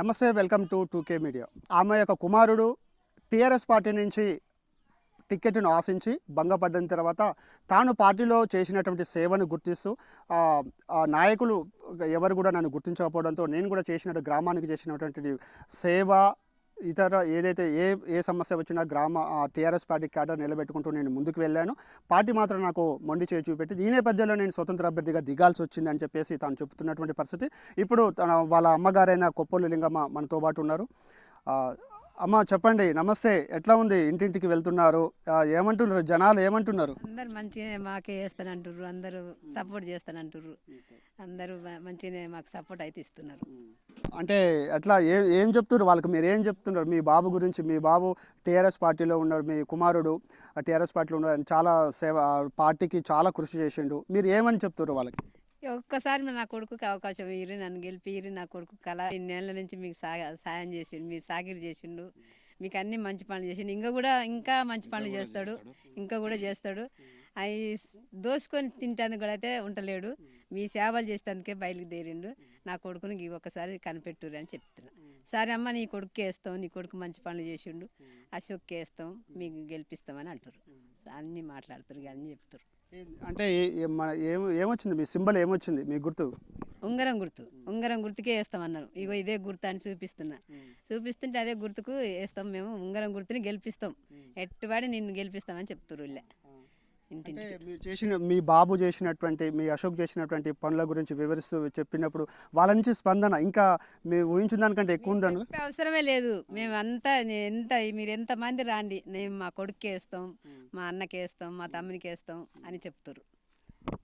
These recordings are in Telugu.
నమస్తే, వెల్కమ్ టు 2K మీడియా. ఆమె యొక్క కుమారుడు టీఆర్ఎస్ పార్టీ నుంచి టికెట్‌ను ఆశించి భంగపడ్డ తర్వాత తాను పార్టీలో చేసినటువంటి సేవను గుర్తిస్తూ నాయకులు ఎవరు కూడా నన్ను గుర్తించకపోవడంతో నేను కూడా చేసినట్టు గ్రామానికి చేసినటువంటి సేవ ఇతర ఏదైతే ఏ ఏ సమస్య వచ్చినా టీఆర్ఎస్ పార్టీ క్యాడర్ నిలబెట్టుకుంటూ నేను ముందుకు వెళ్ళాను. పార్టీ మాత్రం నాకు మొండి చేయి చూపెట్టింది. ఈ నేపథ్యంలో నేను స్వతంత్ర అభ్యర్థిగా దిగాల్సి వచ్చిందని చెప్పేసి తాను చెబుతున్నటువంటి పరిస్థితి. ఇప్పుడు వాళ్ళ అమ్మగారైన కొప్పోలు లింగమ్మ మనతో పాటు ఉన్నారు. అమ్మ చెప్పండి, నమస్తే. ఎట్లా ఉంది? ఇంటింటికి వెళ్తున్నారు, ఏమంటున్నారు జనాలు, ఏమంటున్నారు? అందరు మంచిగానే మాకే చేస్తానంటుర్రు, అందరూ సపోర్ట్ చేస్తానంటుర్రు, అందరూ మంచిగానే మాకు సపోర్ట్ అయితే ఇస్తున్నారు. అంటే అట్లా ఏం చెప్తున్నారు వాళ్ళకి? మీరు ఏం చెప్తున్నారు మీ బాబు గురించి? మీ బాబు టీఆర్ఎస్ పార్టీలో ఉన్నాడు, మీ కుమారుడు టీఆర్ఎస్ పార్టీలో ఉన్నాడు, చాలా సేవ పార్టీకి చాలా కృషి చేసిండు. మీరు ఏమని చెప్తున్నారు వాళ్ళకి? ఒక్కసారి నా కొడుకుకి అవకాశం ఇయ్యి, నన్ను గెలిపియ్యి. నా కొడుకు కళ ఇన్నేళ్ల నుంచి మీకు సాయం చేసిండు, మీరు సాకిరి చేసిండు, మీకు అన్ని మంచి పనులు చేసిండు, ఇంకా మంచి పనులు చేస్తాడు, ఇంకా కూడా చేస్తాడు. అవి దోసుకొని తింటానికి కూడా అయితే ఉండలేడు. మీ సేవలు చేసేందుకే బయలుదేరిండు. నా కొడుకుని ఒక్కసారి కనిపెట్టుర్రు అని చెప్తున్నా. సరే అమ్మ, నీ కొడుకుకే వేస్తాం, నీ కొడుకు మంచి పనులు చేసిండు, అశోక్కే వేస్తాం, మీకు గెలిపిస్తామని అంటారు. అన్నీ మాట్లాడుతారు, అన్నీ చెప్తారు. అంటే ఏమొచ్చింది? మీ సింబల్ ఏమొచ్చింది? మీ గుర్తు? ఉంగరం గుర్తు. ఉంగరం గుర్తుకే వేస్తామన్నారు. ఇగో ఇదే గుర్తు అని చూపిస్తుంటే అదే గుర్తుకు వేస్తాం. మేము ఉంగరం గుర్తుని గెలిపిస్తాం, ఎట్టువాడి నిన్ను గెలిపిస్తామని చెప్తున్నారు. మీ బాబు చేసినటువంటి, మీ అశోక్ చేసినటువంటి పనుల గురించి వివరిస్తూ చెప్పినప్పుడు వాళ్ళ నుంచి స్పందన ఇంకా మీరు ఊహించిన దానికంటే ఎక్కువ ఉందని? అవసరమే లేదు. మేము మీరు ఎంతమంది రాండి, మేము మా కొడుకుకి వేస్తాం, మా అన్నకి వేస్తాం, మా తమ్మునికి వేస్తాం అని చెప్తారు.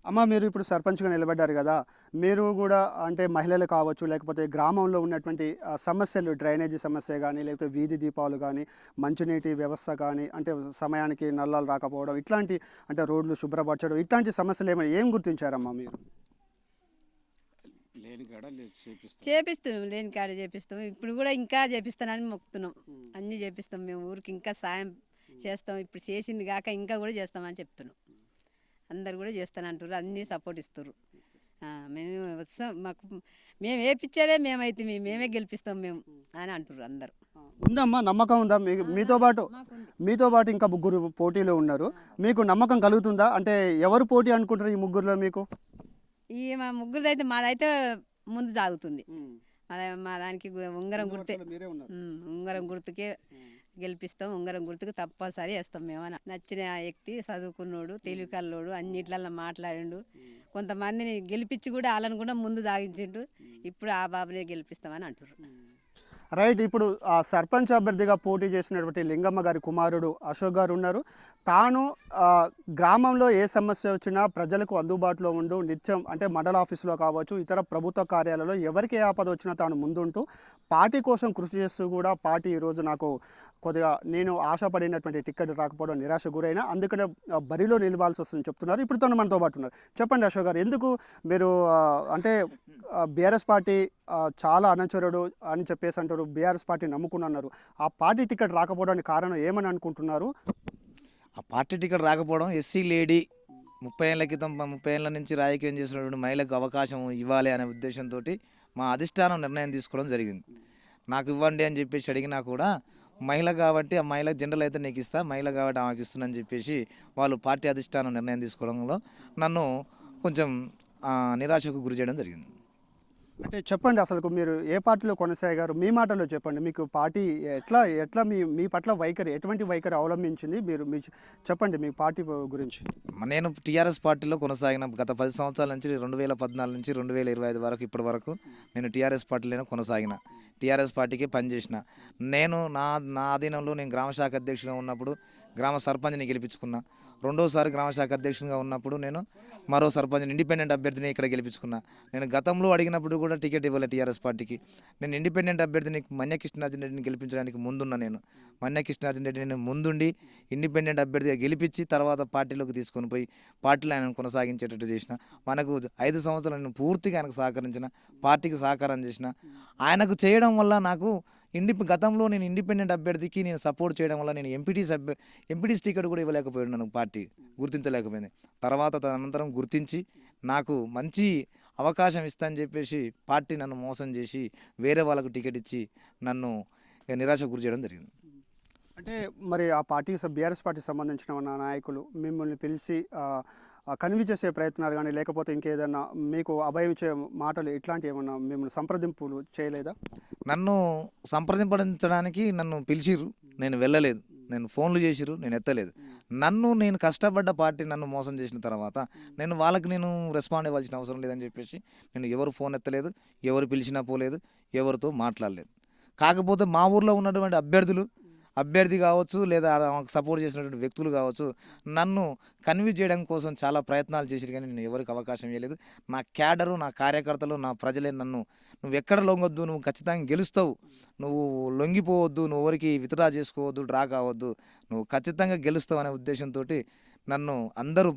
అమ్మ, మీరు ఇప్పుడు సర్పంచ్గా నిలబడ్డారు కదా, మీరు కూడా అంటే మహిళలు కావచ్చు, లేకపోతే గ్రామంలో ఉన్నటువంటి సమస్యలు, డ్రైనేజీ సమస్య కానీ, లేకపోతే వీధి దీపాలు కానీ, మంచినీటి వ్యవస్థ కానీ, అంటే సమయానికి నల్లాలు రాకపోవడం, ఇట్లాంటి అంటే రోడ్లు శుభ్రపరచడం, ఇట్లాంటి సమస్యలు ఏం గుర్తించారమ్మా మీరు? చేపిస్తున్నాం, లేని కాడ చేపిస్తాం. ఇప్పుడు కూడా ఇంకా చేపిస్తానని మొక్కుతున్నాం. అన్నీ చేపిస్తాం. మేము ఊరికి ఇంకా సాయం చేస్తాం. ఇప్పుడు చేసింది కాక ఇంకా కూడా చేస్తామని చెప్తున్నాం. అందరు కూడా చేస్తానంటారు, అన్నీ సపోర్ట్ ఇస్తారు. మేము వస్తాం, మేము వేపించేదే మేమైతే మేమే గెలిపిస్తాం మేము అని అంటారు అందరు. ఉందమ్మా, నమ్మకం ఉందా? మీతో పాటు ఇంకా ముగ్గురు పోటీలో ఉన్నారు, మీకు నమ్మకం కలుగుతుందా? అంటే ఎవరు పోటీ అనుకుంటారు ఈ ముగ్గురులో మీకు? మా ముగ్గురు అయితే మాదైతే ముందు సాగుతుంది. మా దానికి ఉంగరం గుర్తే, ఉంగరం గుర్తుకే గెలిపిస్తాం. ఉంగరం గుర్తుకు తప్పనిసరి వేస్తాం. మేము నచ్చిన వ్యక్తి, చదువుకున్నోడు, తెలివికల్లోడు, అన్నిట్లలో మాట్లాడిండు, కొంతమందిని గెలిపించి కూడా వాళ్ళని కూడా ముందు సాగించిండు. ఇప్పుడు ఆ బాబునే గెలిపిస్తామని అంటారు. రైట్. ఇప్పుడు ఆ సర్పంచ్ అభ్యర్థిగా పోటీ చేసినటువంటి లింగమ్మ గారి కుమారుడు అశోక్ గారు ఉన్నారు. తాను గ్రామంలో ఏ సమస్య వచ్చినా ప్రజలకు అందుబాటులో ఉండు, నిత్యం అంటే మండల ఆఫీసులో కావచ్చు, ఇతర ప్రభుత్వ కార్యాలయంలో ఎవరికి ఏ ఆపద వచ్చినా తాను ముందుంటూ పార్టీ కోసం కృషి చేస్తూ కూడా పార్టీ ఈరోజు నాకు కొద్దిగా నేను ఆశపడినటువంటి టికెట్ రాకపోవడం నిరాశ గురైనా, అందుకనే బరిలో నిలవాల్సి వస్తుందని చెప్తున్నారు. ఇప్పుడు తను మనతో పాటు ఉన్నారు. చెప్పండి అశోక్ గారు, ఎందుకు మీరు అంటే బీఆర్ఎస్ పార్టీ చాలా అనుచరుడు అని చెప్పేసి అంటారు, బీఆర్ఎస్ పార్టీ నమ్ముకున్నారు, ఆ పార్టీ టికెట్ రాకపోవడానికి కారణం ఏమని అనుకుంటున్నారు? ఆ పార్టీ టికెట్ రాకపోవడం, ఎస్సీ లేడీ 30 ఏళ్ల క్రితం 30 ఏళ్ల నుంచి రాజకీయం చేసినటువంటి మహిళలకు అవకాశం ఇవ్వాలి అనే ఉద్దేశంతో మా అధిష్టానం నిర్ణయం తీసుకోవడం జరిగింది. నాకు ఇవ్వండి అని చెప్పేసి అడిగినా కూడా, మహిళ కాబట్టి ఆ మహిళ జనరల్ అయితే నీకు ఇస్తా, మహిళ కాబట్టి ఆమెకు ఇస్తుందని చెప్పేసి వాళ్ళు పార్టీ అధిష్టానం నిర్ణయం తీసుకోవడంలో నన్ను కొంచెం నిరాశకు గురి చేయడం జరిగింది. అంటే చెప్పండి, అసలు మీరు ఏ పార్టీలో కొనసాగారు? మీ మాటల్లో చెప్పండి. మీకు పార్టీ ఎట్లా మీ పట్ల ఎటువంటి వైఖరి అవలంబించింది? మీరు చెప్పండి మీ పార్టీ గురించి. నేను టీఆర్ఎస్ పార్టీలో కొనసాగిన గత 10 సంవత్సరాల నుంచి 2014 నుంచి 2025 వరకు ఇప్పటి వరకు నేను టీఆర్ఎస్ పార్టీలోనే కొనసాగిన, టీఆర్ఎస్ పార్టీకే పనిచేసిన. నేను నా ఆధీనంలో నేను గ్రామశాఖ అధ్యక్షుడిగా ఉన్నప్పుడు గ్రామ సర్పంచ్ని గెలిపించుకున్నా. రెండోసారి గ్రామశాఖ అధ్యక్షునిగా ఉన్నప్పుడు నేను మరో సర్పంచ్ ఇండిపెండెంట్ అభ్యర్థిని ఇక్కడ గెలిపించుకున్నా. నేను గతంలో అడిగినప్పుడు కూడా టికెట్ ఇవ్వలే టీఆర్ఎస్ పార్టీకి. నేను ఇండిపెండెంట్ అభ్యర్థిని మన్య కృష్ణార్జున రెడ్డిని గెలిపించడానికి ముందున్నా. నేను మన్య కృష్ణార్జున రెడ్డిని ముందుండి ఇండిపెండెంట్ అభ్యర్థిగా గెలిపించి తర్వాత పార్టీలోకి తీసుకొని పోయి పార్టీలో ఆయన కొనసాగించేటట్టు చేసిన. మనకు 5 సంవత్సరాలు నేను పూర్తిగా ఆయనకు సహకరించిన, పార్టీకి సహకారం చేసిన. ఆయనకు చేయడం వల్ల నాకు గతంలో నేను ఇండిపెండెంట్ అభ్యర్థికి నేను సపోర్ట్ చేయడం వల్ల నేను ఎంపీటీస్ టికెట్ కూడా ఇవ్వలేకపోయాడు, నాకు పార్టీ గుర్తించలేకపోయింది. తర్వాత తదనంతరం గుర్తించి నాకు మంచి అవకాశం ఇస్తా అని చెప్పేసి పార్టీ నన్ను మోసం చేసి వేరే వాళ్ళకు టికెట్ ఇచ్చి నన్ను నిరాశకు గురి చేయడం జరిగింది. అంటే మరి ఆ పార్టీకి బీఆర్ఎస్ పార్టీకి సంబంధించిన ఉన్న నాయకులు మిమ్మల్ని పిలిచి కన్విన్స్ చేసే ప్రయత్నాలు కానీ లేకపోతే ఇంకేదన్నా మీకు అభయం ఇచ్చే మాటలు ఇట్లాంటివి ఏమన్నా మిమ్మల్ని సంప్రదింపులు చేయలేదా? నన్ను సంప్రదింపడించడానికి నన్ను పిలిచిర్రు, నేను వెళ్ళలేదు. నేను ఫోన్లు చేసిర్రు, నేను ఎత్తలేదు. నేను కష్టపడ్డ పార్టీ నన్ను మోసం చేసిన తర్వాత నేను రెస్పాండ్ ఇవ్వాల్సిన అవసరం లేదని చెప్పేసి నేను ఎవరు ఫోన్ ఎత్తలేదు, ఎవరు పిలిచినా పోలేదు, ఎవరితో మాట్లాడలేదు. కాకపోతే మా ఊర్లో ఉన్నటువంటి అభ్యర్థి కావచ్చు లేదా సపోర్ట్ చేసినటువంటి వ్యక్తులు కావచ్చు నన్ను కన్విన్స్ చేయడం కోసం చాలా ప్రయత్నాలు చేసిరు, కానీ నేను ఎవరికి అవకాశం ఇవ్వలేదు. నా క్యాడరు, నా కార్యకర్తలు, నా ప్రజలే నువ్వు ఎక్కడ లొంగొద్దు, నువ్వు ఖచ్చితంగా గెలుస్తావు, నువ్వు లొంగిపోవద్దు, నువ్వు ఎవరికి విత్డ్రా చేసుకోవద్దు, డ్రా కావద్దు, నువ్వు ఖచ్చితంగా గెలుస్తావు అనే ఉద్దేశంతో నన్ను అందరూ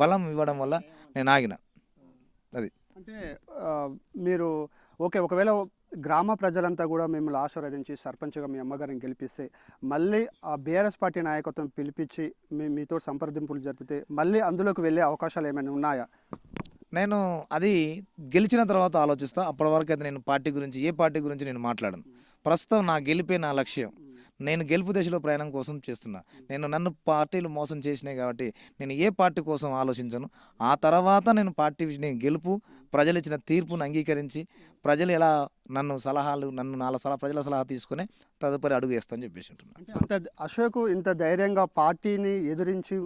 బలం ఇవ్వడం వల్ల నేను ఆగిన. అది అంటే మీరు ఓకే, ఒకవేళ గ్రామ ప్రజలంతా కూడా మిమ్మల్ని ఆశీర్వదించి సర్పంచ్గా మీ అమ్మగారిని గెలిపిస్తే మళ్ళీ ఆ బీఆర్ఎస్ పార్టీ నాయకత్వం పిలిపించి మీతో సంప్రదింపులు జరిపితే మళ్ళీ అందులోకి వెళ్ళే అవకాశాలు ఏమైనా ఉన్నాయా? నేను అది గెలిచిన తర్వాత ఆలోచిస్తా. అప్పటి వరకు అయితే నేను ఏ పార్టీ గురించి నేను మాట్లాడను. ప్రస్తుతం నా గెలిపే నా లక్ష్యం. నేను గెలుపు దశలో ప్రయాణం కోసం చేస్తున్నా. నన్ను పార్టీలు మోసం చేసినాయి కాబట్టి నేను ఏ పార్టీ కోసం ఆలోచించను. ఆ తర్వాత నేను గెలుపు, ప్రజలు ఇచ్చిన తీర్పును అంగీకరించి ప్రజలు ఎలా ప్రజల సలహా తీసుకుని తదుపరి అడుగు వేస్తాను చెప్పేసి ఉంటున్నాను. అంటే అంత అశోక్ ఇంత ధైర్యంగా పార్టీని ఎదిరించి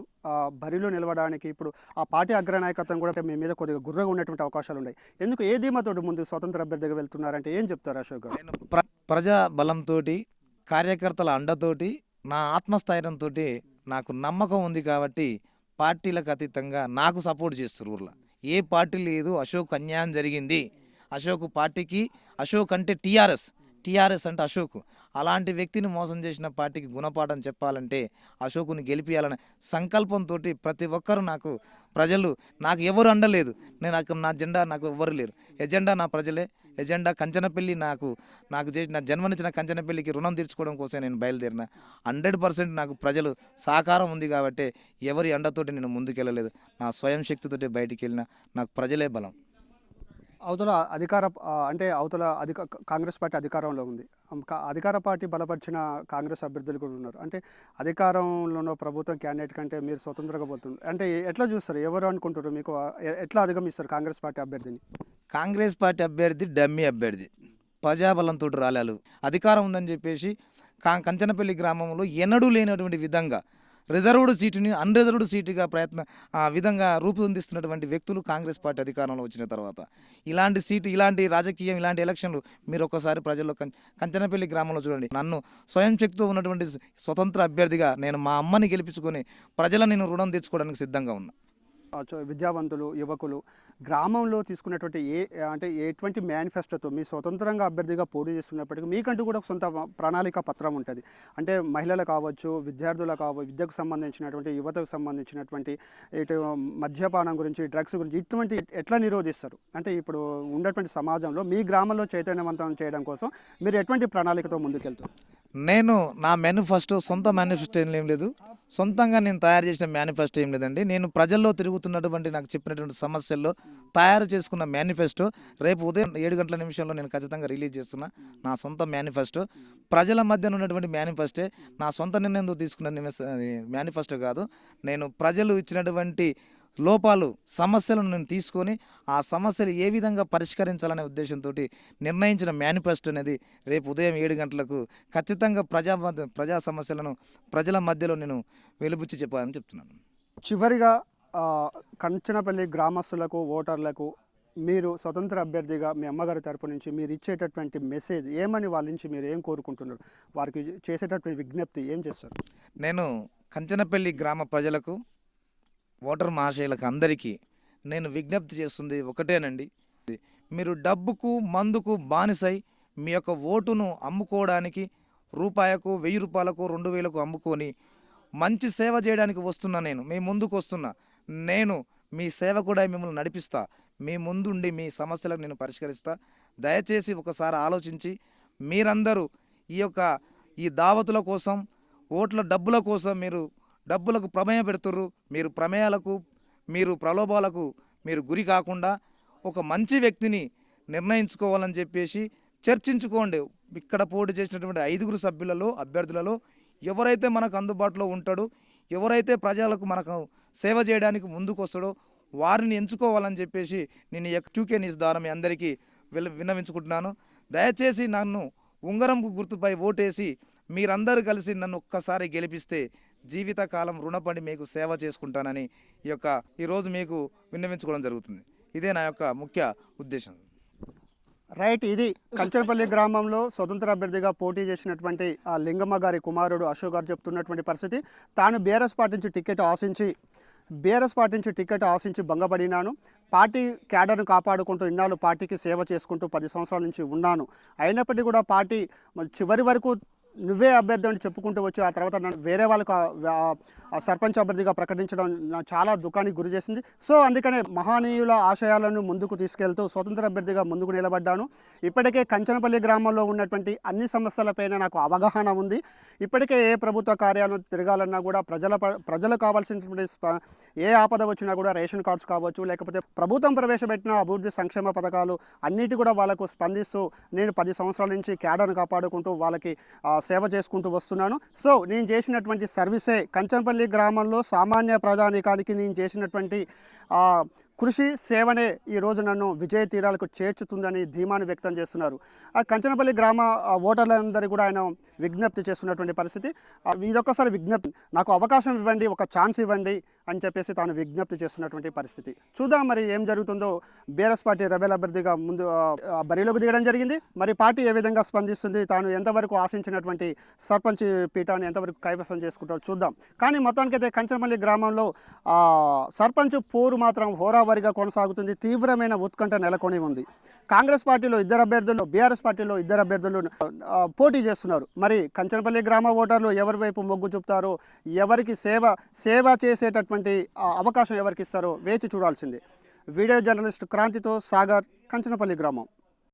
బరిలో నిలవడానికి ఇప్పుడు ఆ పార్టీ అగ్రనాయకత్వం కూడా మీ మీద కొద్దిగా గుర్రగా ఉన్నటువంటి అవకాశాలు ఉన్నాయి. ఎందుకు ఏ ధీమాతోటి ముందు స్వతంత్ర అభ్యర్థిగా వెళ్తున్నారంటే ఏం చెప్తారు అశోక్ గారు? నేను ప్రజా బలంతో, కార్యకర్తల అండతోటి, నా ఆత్మస్థైర్యంతో నాకు నమ్మకం ఉంది కాబట్టి పార్టీలకు అతీతంగా నాకు సపోర్ట్ చేస్తారు. ఊర్లో ఏ పార్టీ లేదు, అశోక్ అన్యాయం జరిగింది, అశోక్ అంటే టీఆర్ఎస్ అంటే అశోక్, అలాంటి వ్యక్తిని మోసం చేసిన పార్టీకి గుణపాఠం చెప్పాలంటే అశోకుని గెలిపియాలనే సంకల్పంతో ప్రతి ఒక్కరు ప్రజలు నాకు ఎవరు అండలేదు. నా జెండా నాకు ఎవ్వరు లేరు. ఎజెండా నా ప్రజలే. ఎజెండా కంచనపల్లి, నాకు చేసిన జన్మనిచ్చిన కంచనపల్లికి రుణం తీర్చుకోవడం కోసం నేను బయలుదేరిన. 100% నాకు ప్రజలు సహకారం ఉంది కాబట్టి ఎవరి అండతోటి నేను ముందుకెళ్ళలేదు. నా స్వయం శక్తితోటి బయటికి వెళ్ళిన. నాకు ప్రజలే బలం. కాంగ్రెస్ పార్టీ అధికారంలో ఉంది. అధికార పార్టీ బలపరిచిన కాంగ్రెస్ అభ్యర్థులు కూడా ఉన్నారు. అంటే అధికారంలో ఉన్న ప్రభుత్వం క్యాండిడేట్ కంటే మీరు స్వతంత్రంగా పోతున్నారు అంటే ఎట్లా చూస్తారు? ఎవరు అనుకుంటారు? మీకు ఎట్లా అధిగమిస్తారు కాంగ్రెస్ పార్టీ అభ్యర్థిని? కాంగ్రెస్ పార్టీ అభ్యర్థి డమ్మీ అభ్యర్థి, ప్రజాబలంతో రాలేలు. అధికారం ఉందని చెప్పేసి కంచనపల్లి గ్రామంలో ఎన్నడూ లేనటువంటి విధంగా రిజర్వ్డ్ సీటుని అన్రిజర్వ్డ్ సీటుగా విధంగా రూపొందిస్తున్నటువంటి వ్యక్తులు కాంగ్రెస్ పార్టీ అధికారంలో వచ్చిన తర్వాత. ఇలాంటి రాజకీయం, ఇలాంటి ఎలక్షన్లు మీరు ఒక్కసారి ప్రజల్లో కంచనపల్లి గ్రామంలో చూడండి. నన్ను స్వయం శక్తితో ఉన్నటువంటి స్వతంత్ర అభ్యర్థిగా మా అమ్మని గెలిపించుకొని నేను రుణం తెచ్చుకోవడానికి సిద్ధంగా ఉన్నా. విద్యావంతులు, యువకులు గ్రామంలో తీసుకున్నటువంటి ఎటువంటి మేనిఫెస్టోతో మీ స్వతంత్రంగా అభ్యర్థిగా పోటీ చేస్తున్నప్పటికీ మీకంటూ కూడా సొంత ప్రణాళిక పత్రం ఉంటుంది. అంటే మహిళలు కావచ్చు, విద్యకు సంబంధించినటువంటి, యువతకు సంబంధించినటువంటి ఇటు మద్యపానం గురించి, డ్రగ్స్ గురించి ఇటువంటి ఎట్లా నిరోధిస్తారు? అంటే ఇప్పుడు ఉన్నటువంటి సమాజంలో మీ గ్రామంలో చైతన్యవంతం చేయడం కోసం మీరు ఎటువంటి ప్రణాళికతో ముందుకెళ్తారు? నా సొంత మేనిఫెస్టో ఏం లేదు. సొంతంగా నేను తయారు చేసిన మేనిఫెస్టో ఏం లేదండి. నేను ప్రజల్లో తిరుగుతున్నటువంటి నాకు చెప్పినటువంటి సమస్యల్లో తయారు చేసుకున్న మేనిఫెస్టో రేపు ఉదయం 7 గంటల నిమిషంలో నేను ఖచ్చితంగా రిలీజ్ చేస్తున్నా. నా సొంత మేనిఫెస్టో ప్రజల మధ్యన ఉన్నటువంటి మేనిఫెస్టో, నా సొంత నిర్ణయంతో తీసుకున్న మేనిఫెస్టో కాదు. నేను ప్రజలు ఇచ్చినటువంటి సమస్యలను నేను తీసుకొని ఆ సమస్యలు ఏ విధంగా పరిష్కరించాలనే ఉద్దేశంతో నిర్ణయించిన మేనిఫెస్టో అనేది రేపు ఉదయం 7 గంటలకు ఖచ్చితంగా ప్రజా సమస్యలను ప్రజల మధ్యలో నేను వెలుబుచ్చి చెప్పాలని చెప్తున్నాను. చివరిగా కంచనపల్లి గ్రామస్తులకు, ఓటర్లకు మీరు స్వతంత్ర అభ్యర్థిగా మీ అమ్మగారి తరపు నుంచి మీరు ఇచ్చేటటువంటి మెసేజ్ ఏమని వాళ్ళ నుంచి మీరు ఏం కోరుకుంటున్నారు? వారికి చేసేటటువంటి విజ్ఞప్తి ఏం చేస్తారు? నేను కంచనపల్లి గ్రామ ప్రజలకు, ఓటర్ మహాశయులకు అందరికీ నేను విజ్ఞప్తి చేస్తుంది ఒకటేనండి. మీరు డబ్బుకు, మందుకు బానిసై మీ యొక్క ఓటును అమ్ముకోవడానికి రూపాయకు, 1000 రూపాయలకు, 2000కు అమ్ముకొని మంచి సేవ చేయడానికి వస్తున్నా. మీ ముందుకు వస్తున్నా. నేను మీ సేవకుడై మిమ్మల్ని నడిపిస్తా. మీ ముందుండి మీ సమస్యలకు నేను పరిష్కరిస్తా. దయచేసి ఒకసారి ఆలోచించి మీరందరూ ఈ దావతుల కోసం, ఓట్ల డబ్బుల కోసం మీరు డబ్బులకు ప్రమేయం పెడుతుర్రు. మీరు ప్రమేయాలకు, మీరు ప్రలోభాలకు మీరు గురి కాకుండా ఒక మంచి వ్యక్తిని నిర్ణయించుకోవాలని చెప్పేసి చర్చించుకోండి. ఇక్కడ పోటీ చేసినటువంటి 5 సభ్యులలో అభ్యర్థులలో ఎవరైతే మనకు అందుబాటులో ఉంటాడో, ఎవరైతే ప్రజలకు మనకు సేవ చేయడానికి ముందుకు వస్తాడో వారిని ఎంచుకోవాలని చెప్పేసి నేను ఈ 2K న్యూస్ ద్వారా మీ అందరికీ విన్నవించుకుంటున్నాను. దయచేసి నన్ను ఉంగరంకు గుర్తుపై ఓటేసి మీరందరూ కలిసి నన్ను ఒక్కసారి గెలిపిస్తే జీవితకాలం రుణపడి మీకు సేవ చేసుకుంటానని ఈరోజు మీకు విన్నవించుకోవడం జరుగుతుంది. ఇదే నా యొక్క ముఖ్య ఉద్దేశం. రైట్, ఇది కంచనపల్లి గ్రామంలో స్వతంత్ర అభ్యర్థిగా పోటీ చేసినటువంటి ఆ లింగమ్మ గారి కుమారుడు అశోక్ గారు చెప్తున్నటువంటి పరిస్థితి. తాను బీఆర్ఎస్ పార్టీ నుంచి టికెట్ ఆశించి భంగపడినాను. పార్టీ క్యాడర్ను కాపాడుకుంటూ ఇన్నాళ్ళు పార్టీకి సేవ చేసుకుంటూ 10 సంవత్సరాల నుంచి ఉన్నాను. అయినప్పటికీ కూడా పార్టీ చివరి వరకు నువ్వే అభ్యర్థి అని చెప్పుకుంటూ వచ్చి ఆ తర్వాత నన్ను వేరే వాళ్ళకు సర్పంచ్ అభ్యర్థిగా ప్రకటించడం నాకు చాలా దుఃఖానికి గురి చేసింది. సో అందుకనే మహనీయుల ఆశయాలను ముందుకు తీసుకెళ్తూ స్వతంత్ర అభ్యర్థిగా ముందుకు నిలబడ్డాను. ఇప్పటికే కంచనపల్లి గ్రామంలో ఉన్నటువంటి అన్ని సమస్యలపైన నాకు అవగాహన ఉంది. ఇప్పటికే ఏ ప్రభుత్వ కార్యాలయం తిరగాలన్నా కూడా ప్రజలు కావాల్సినటువంటి ఏ ఆపద వచ్చినా కూడా రేషన్ కార్డ్స్ కావచ్చు, లేకపోతే ప్రభుత్వం ప్రవేశపెట్టిన అభివృద్ధి సంక్షేమ పథకాలు అన్నిటి కూడా వాళ్ళకు స్పందిస్తూ నేను 10 సంవత్సరాల నుంచి క్యాడర్ను కాపాడుకుంటూ వాళ్ళకి సేవ చేసుకుంటూ వస్తున్నాను. సో నేను చేసినటువంటి సర్వీసే కంచనపల్లి గ్రామంలో సామాన్య ప్రజానీకానికి నేను చేసినటువంటి కృషి సేవనే ఈరోజు నన్ను విజయ తీరాలకు చేర్చుతుందని ధీమాను వ్యక్తం చేస్తున్నారు. ఆ కంచనపల్లి గ్రామ ఓటర్లందరూ కూడా ఆయన విజ్ఞప్తి చేస్తున్నటువంటి పరిస్థితి. ఇదొక్కసారి విజ్ఞప్తి, నాకు అవకాశం ఇవ్వండి, ఒక ఛాన్స్ ఇవ్వండి అని చెప్పేసి తాను విజ్ఞప్తి చేస్తున్నటువంటి పరిస్థితి. చూద్దాం మరి ఏం జరుగుతుందో. బీఆర్ఎస్ పార్టీ రెబెల్ అభ్యర్థిగా ముందు బరిలోకి దిగడం జరిగింది. మరి పార్టీ ఏ విధంగా స్పందిస్తుంది, తాను ఎంతవరకు ఆశించినటువంటి సర్పంచ్ పీఠాన్ని ఎంతవరకు కైవసం చేసుకుంటారో చూద్దాం. కానీ మొత్తానికైతే కంచనపల్లి గ్రామంలో సర్పంచ్ పోరు మాత్రం హోరావారిగా కొనసాగుతుంది. తీవ్రమైన ఉత్కంఠ నెలకొని ఉంది. కాంగ్రెస్ పార్టీలో 2 అభ్యర్థులు, బీఆర్ఎస్ పార్టీలో 2 అభ్యర్థులు పోటీ చేస్తున్నారు. మరి కంచనపల్లి గ్రామ ఓటర్లు ఎవరి వైపు మొగ్గు చూపుతారో, ఎవరికి సేవ చేసేటటువంటి అవకాశం ఎవరికి ఇస్తారో వేచి చూడాల్సిందే. వీడియో జర్నలిస్ట్ క్రాంతితో సాగర్, కంచనపల్లి గ్రామం.